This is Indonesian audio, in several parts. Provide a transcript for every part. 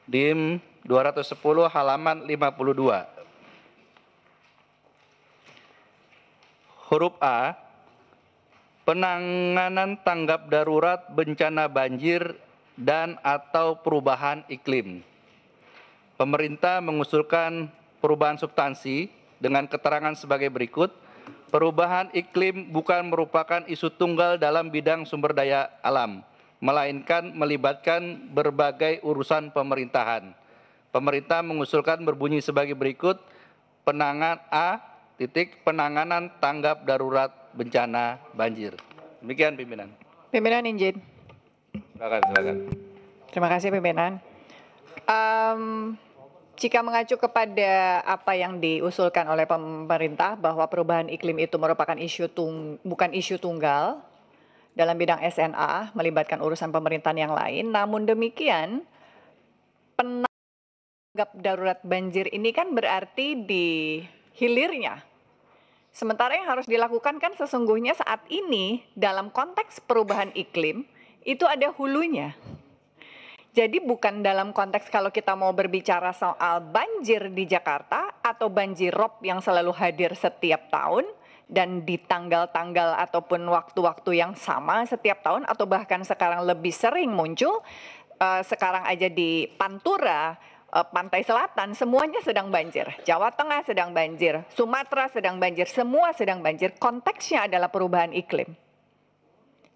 DIM 210 halaman 52. Huruf A, penanganan tanggap darurat bencana banjir dan atau perubahan iklim. Pemerintah mengusulkan perubahan substansi dengan keterangan sebagai berikut. Perubahan iklim bukan merupakan isu tunggal dalam bidang sumber daya alam, melainkan melibatkan berbagai urusan pemerintahan. Pemerintah mengusulkan berbunyi sebagai berikut. Penanganan tanggap darurat bencana banjir. Demikian pimpinan. Pimpinan izin. Silakan. Terima kasih pimpinan. Jika mengacu kepada apa yang diusulkan oleh pemerintah bahwa perubahan iklim itu merupakan bukan isu tunggal dalam bidang SNA, melibatkan urusan pemerintahan yang lain. Namun demikian, tanggap darurat banjir ini kan berarti di hilirnya. Sementara yang harus dilakukan kan sesungguhnya saat ini dalam konteks perubahan iklim itu ada hulunya. Jadi bukan dalam konteks kalau kita mau berbicara soal banjir di Jakarta atau banjir rob yang selalu hadir setiap tahun dan di tanggal-tanggal ataupun waktu-waktu yang sama setiap tahun atau bahkan sekarang lebih sering muncul, sekarang aja di Pantura, Pantai Selatan semuanya sedang banjir. Jawa Tengah sedang banjir, Sumatera sedang banjir, semua sedang banjir. Konteksnya adalah perubahan iklim.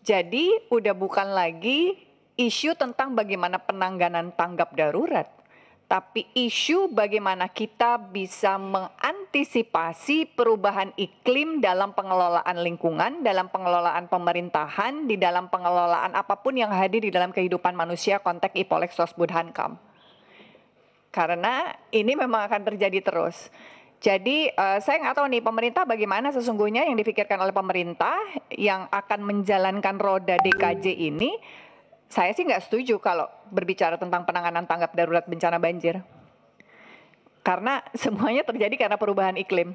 Jadi udah bukan lagi isu tentang bagaimana penanganan tanggap darurat, tapi isu bagaimana kita bisa mengantisipasi perubahan iklim dalam pengelolaan lingkungan, dalam pengelolaan pemerintahan, di dalam pengelolaan apapun yang hadir di dalam kehidupan manusia konteks Ipolek Sosbud Hankam. Karena ini memang akan terjadi terus. Jadi saya nggak tahu nih pemerintah bagaimana sesungguhnya yang dipikirkan oleh pemerintah yang akan menjalankan roda DKJ ini. Saya sih nggak setuju kalau berbicara tentang penanganan tanggap darurat bencana banjir. Karena semuanya terjadi karena perubahan iklim.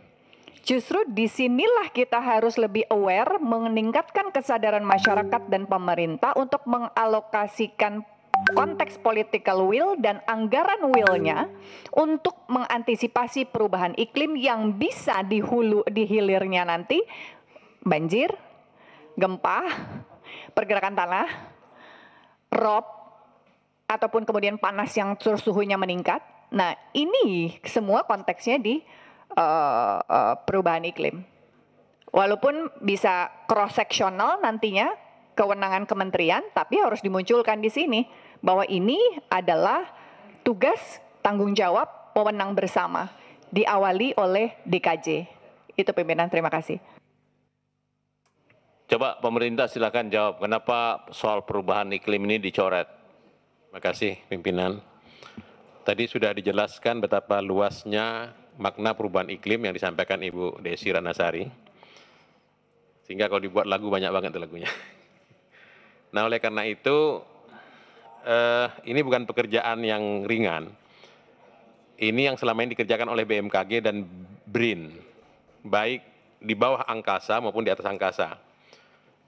Justru disinilah kita harus lebih aware, meningkatkan kesadaran masyarakat dan pemerintah untuk mengalokasikan konteks political will dan anggaran will-nya untuk mengantisipasi perubahan iklim yang bisa di hilirnya nanti banjir, gempa, pergerakan tanah, rob, ataupun kemudian panas yang terus suhunya meningkat. Nah, ini semua konteksnya di perubahan iklim. Walaupun bisa cross-sectional nantinya kewenangan kementerian, tapi harus dimunculkan di sini bahwa ini adalah tugas tanggung jawab pewenang bersama diawali oleh DKJ. Itu pimpinan, terima kasih. Coba pemerintah silakan jawab kenapa soal perubahan iklim ini dicoret. Terima kasih pimpinan. Tadi sudah dijelaskan betapa luasnya makna perubahan iklim yang disampaikan Ibu Desi Ratnasari. Sehingga kalau dibuat lagu banyak banget tuh lagunya. Nah oleh karena itu ini bukan pekerjaan yang ringan. Ini yang selama ini dikerjakan oleh BMKG dan BRIN. Baik di bawah angkasa maupun di atas angkasa.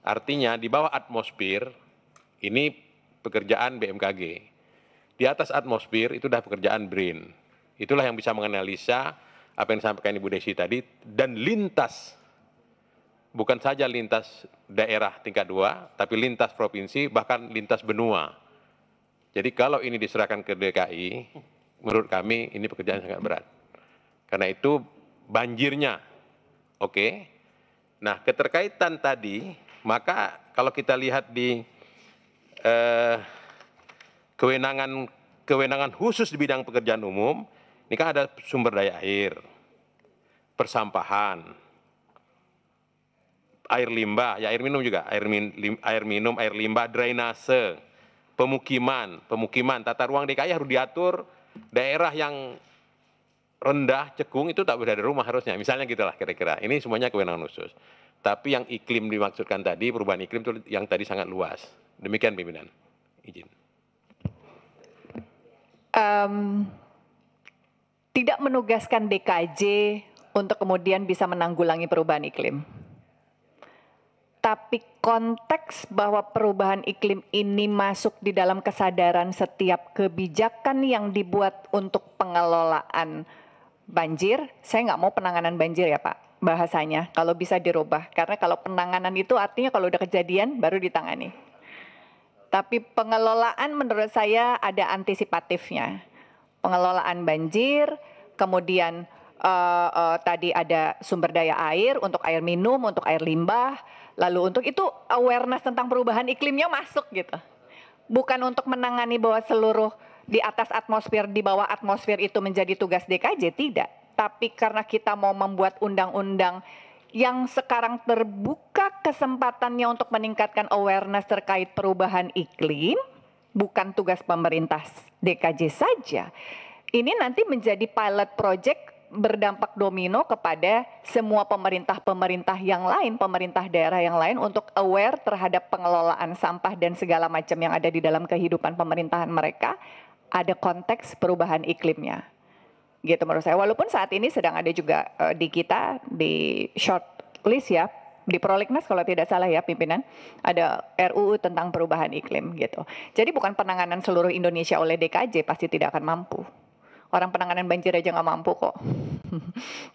Artinya di bawah atmosfer ini pekerjaan BMKG. Di atas atmosfer itu sudah pekerjaan BRIN. Itulah yang bisa menganalisa apa yang disampaikan Ibu Desi tadi dan lintas, bukan saja lintas daerah tingkat 2, tapi lintas provinsi bahkan lintas benua. Jadi kalau ini diserahkan ke DKI, menurut kami ini pekerjaan sangat berat. Karena itu banjirnya, oke. Nah keterkaitan tadi, maka kalau kita lihat di kewenangan khusus di bidang pekerjaan umum, ini kan ada sumber daya air, persampahan, air limbah, ya air minum juga, air minum, air limbah, drainase, pemukiman, tata ruang DKI harus diatur, daerah yang rendah, cekung itu tak boleh ada rumah harusnya, misalnya gitulah kira-kira. Ini semuanya kewenangan khusus. Tapi yang iklim dimaksudkan tadi, perubahan iklim itu yang tadi sangat luas. Demikian pimpinan. Izin. Tidak menugaskan DKJ untuk kemudian bisa menanggulangi perubahan iklim. tapi konteks bahwa perubahan iklim ini masuk di dalam kesadaran setiap kebijakan yang dibuat untuk pengelolaan banjir. Saya nggak mau penanganan banjir ya Pak, bahasanya kalau bisa dirubah. Karena kalau penanganan itu artinya kalau udah kejadian baru ditangani. Tapi pengelolaan menurut saya ada antisipatifnya. Pengelolaan banjir, kemudian tadi ada sumber daya air untuk air minum, untuk air limbah, lalu untuk itu awareness tentang perubahan iklimnya masuk gitu. Bukan untuk menangani bahwa seluruh di atas atmosfer, di bawah atmosfer itu menjadi tugas DKJ, tidak. Tapi karena kita mau membuat undang-undang yang sekarang terbuka kesempatannya untuk meningkatkan awareness terkait perubahan iklim, bukan tugas pemerintah DKJ saja. Ini nanti menjadi pilot project berdampak domino kepada semua pemerintah-pemerintah yang lain, pemerintah daerah yang lain untuk aware terhadap pengelolaan sampah dan segala macam yang ada di dalam kehidupan pemerintahan mereka, ada konteks perubahan iklimnya. Gitu menurut saya. Walaupun saat ini sedang ada juga di kita di short list ya, di Prolegnas kalau tidak salah ya pimpinan, ada RUU tentang perubahan iklim gitu. Jadi bukan penanganan seluruh Indonesia oleh DKJ, pasti tidak akan mampu. Orang penanganan banjir aja nggak mampu kok.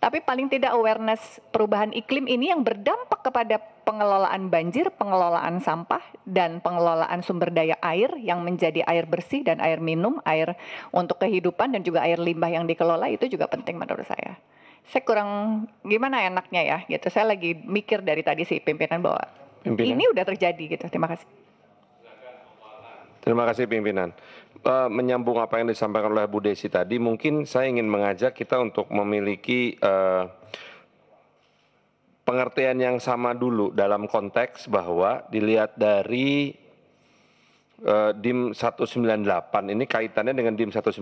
Tapi paling tidak awareness perubahan iklim ini yang berdampak kepada pengelolaan banjir, pengelolaan sampah, dan pengelolaan sumber daya air yang menjadi air bersih dan air minum, air untuk kehidupan dan juga air limbah yang dikelola itu juga penting menurut saya. Saya kurang gimana enaknya ya gitu. Saya lagi mikir dari tadi sih pimpinan bahwa ini udah terjadi gitu. Terima kasih. Terima kasih pimpinan. Menyambung apa yang disampaikan oleh Bu Desi tadi, mungkin saya ingin mengajak kita untuk memiliki pengertian yang sama dulu dalam konteks bahwa dilihat dari DIM 198 ini kaitannya dengan DIM 198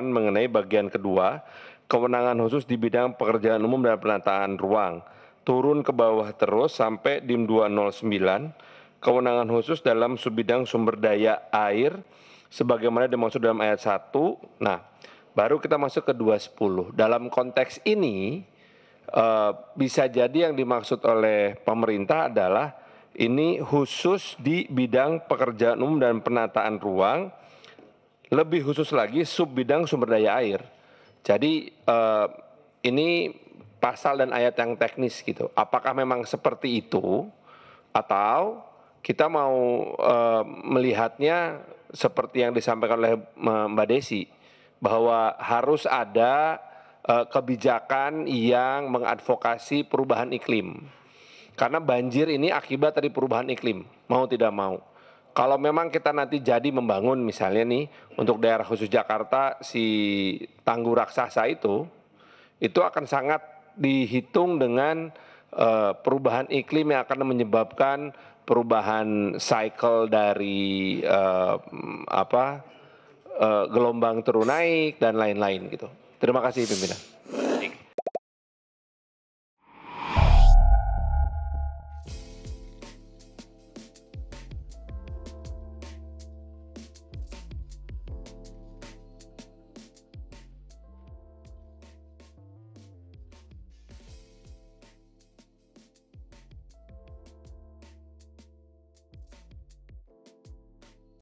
mengenai bagian kedua, kewenangan khusus di bidang pekerjaan umum dan penataan ruang. Turun ke bawah terus sampai DIM 209, kewenangan khusus dalam subbidang sumber daya air sebagaimana dimaksud dalam ayat 1. Nah, baru kita masuk ke 210. Dalam konteks ini bisa jadi yang dimaksud oleh pemerintah adalah ini khusus di bidang pekerjaan umum dan penataan ruang, lebih khusus lagi subbidang sumber daya air. Jadi ini pasal dan ayat yang teknis gitu. Apakah memang seperti itu atau kita mau melihatnya seperti yang disampaikan oleh Mbak Desi, bahwa harus ada kebijakan yang mengadvokasi perubahan iklim. Karena banjir ini akibat dari perubahan iklim, mau tidak mau. Kalau memang kita nanti jadi membangun misalnya nih, untuk daerah khusus Jakarta, si Tangguh Raksasa itu akan sangat dihitung dengan perubahan iklim yang akan menyebabkan perubahan cycle dari gelombang turun naik dan lain-lain gitu. Terima kasih pimpinan.